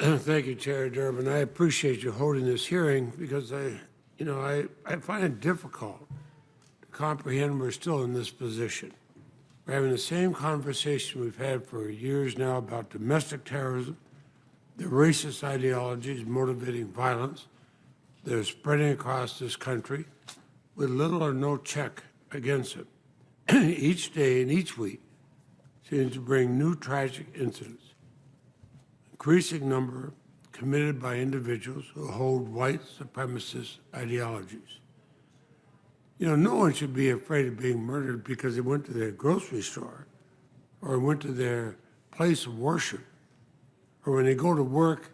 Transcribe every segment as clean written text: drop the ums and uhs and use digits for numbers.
Thank you, Chair Durbin. I appreciate you holding this hearing because I find it difficult to comprehend we're still in this position. We're having the same conversation we've had for years now about domestic terrorism, the racist ideologies motivating violence that are spreading across this country with little or no check against it. Each day and each week seems to bring new tragic incidents. Increasing number committed by individuals who hold white supremacist ideologies. No one should be afraid of being murdered because they went to their grocery store or went to their place of worship or when they go to work,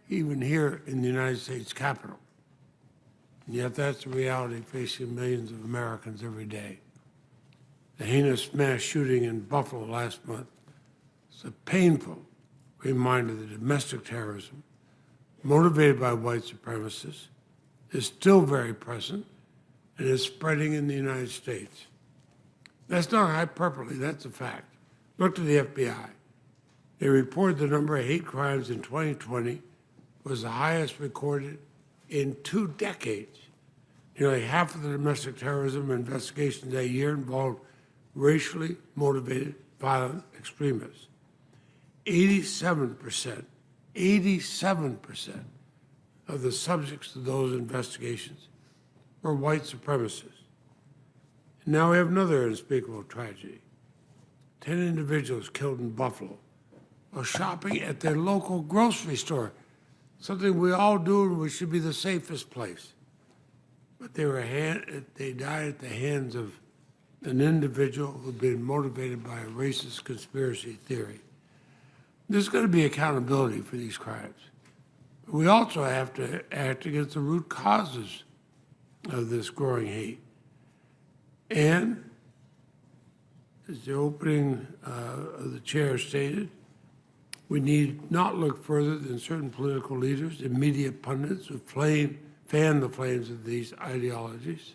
even here in the United States Capitol. And yet that's the reality facing millions of Americans every day. The heinous mass shooting in Buffalo last month is a painful reminder that domestic terrorism, motivated by white supremacists, is still very present and is spreading in the United States. That's not hyperbole, that's a fact. Look to the FBI. They reported the number of hate crimes in 2020 was the highest recorded in 2 decades. Nearly half of the domestic terrorism investigations that year involved racially motivated violent extremists. 87% of the subjects of those investigations were white supremacists. And now we have another unspeakable tragedy. 10 individuals killed in Buffalo while shopping at their local grocery store, something we all do and we should be the safest place. But they died at the hands of an individual who had been motivated by a racist conspiracy theory. There's going to be accountability for these crimes. But we also have to act against the root causes of this growing hate. And, as the opening of the chair stated, we need not look further than certain political leaders and media pundits who fan the flames of these ideologies.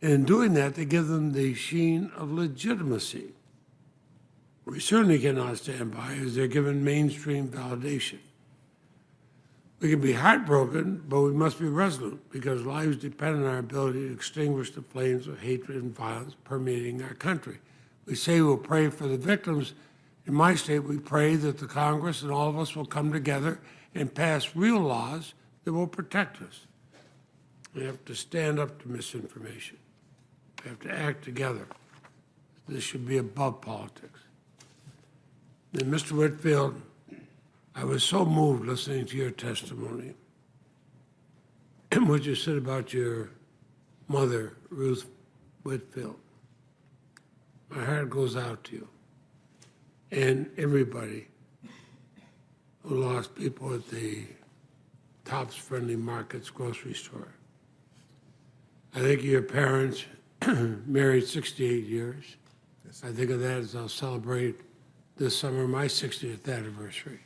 And in doing that, they give them the sheen of legitimacy. We certainly cannot stand by as they're given mainstream validation. We can be heartbroken, but we must be resolute because lives depend on our ability to extinguish the flames of hatred and violence permeating our country. We say we'll pray for the victims. In my state, we pray that the Congress and all of us will come together and pass real laws that will protect us. We have to stand up to misinformation. We have to act together. This should be above politics. And Mr. Whitfield, I was so moved listening to your testimony and what you said about your mother, Ruth Whitfield. My heart goes out to you and everybody who lost people at the Tops Friendly Markets grocery store. I think your parents married 68 years. Yes. I think of that as I'll celebrate this summer my 60th anniversary.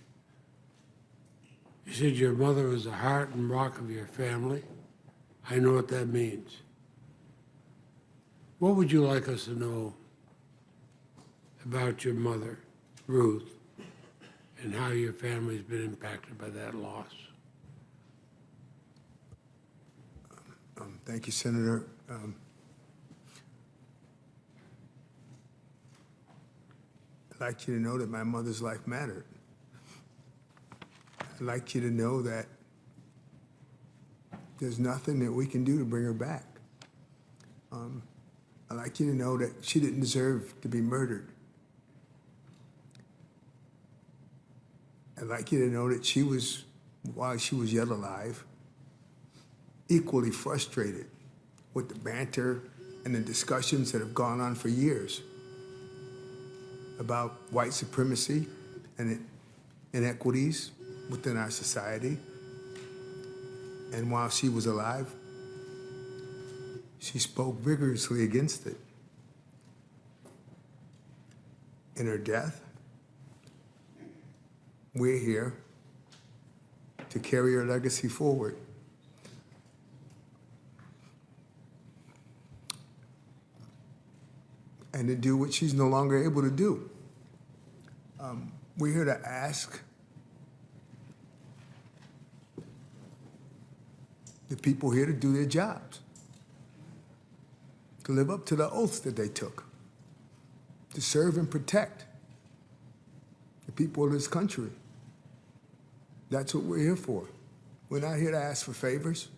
You said your mother was the heart and rock of your family. I know what that means. What would you like us to know about your mother, Ruth, and how your family's been impacted by that loss? Thank you, Senator. I'd like you to know that my mother's life mattered. I'd like you to know that there's nothing that we can do to bring her back. I'd like you to know that she didn't deserve to be murdered. I'd like you to know that she was, while she was yet alive, equally frustrated with the banter and the discussions that have gone on for years about white supremacy and inequities within our society. And while she was alive, she spoke vigorously against it. In her death, we're here to carry her legacy forward. And to do what she's no longer able to do. We're here to ask the people here to do their jobs, to live up to the oaths that they took, to serve and protect the people of this country. That's what we're here for. We're not here to ask for favors.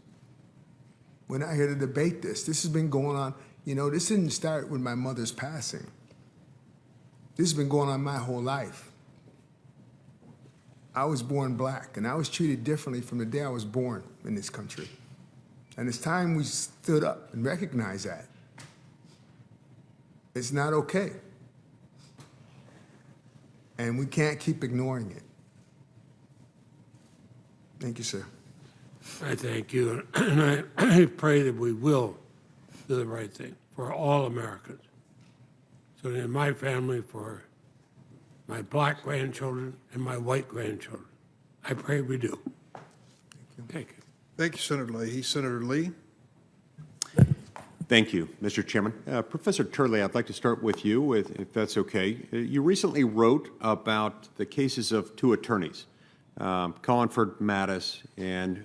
We're not here to debate this. This has been going on. You know, this didn't start with my mother's passing. This has been going on my whole life. I was born black, and I was treated differently from the day I was born in this country. And it's time we stood up and recognized that. It's not okay. And we can't keep ignoring it. Thank you, sir. I thank you, and I pray that we will do the right thing for all Americans. So in my family, for my black grandchildren and my white grandchildren, I pray we do. Thank you. Thank you, Senator Leahy. Senator Lee? Thank you, Mr. Chairman. Professor Turley, I'd like to start with you, if that's okay. You recently wrote about the cases of two attorneys, Collinford Mattis and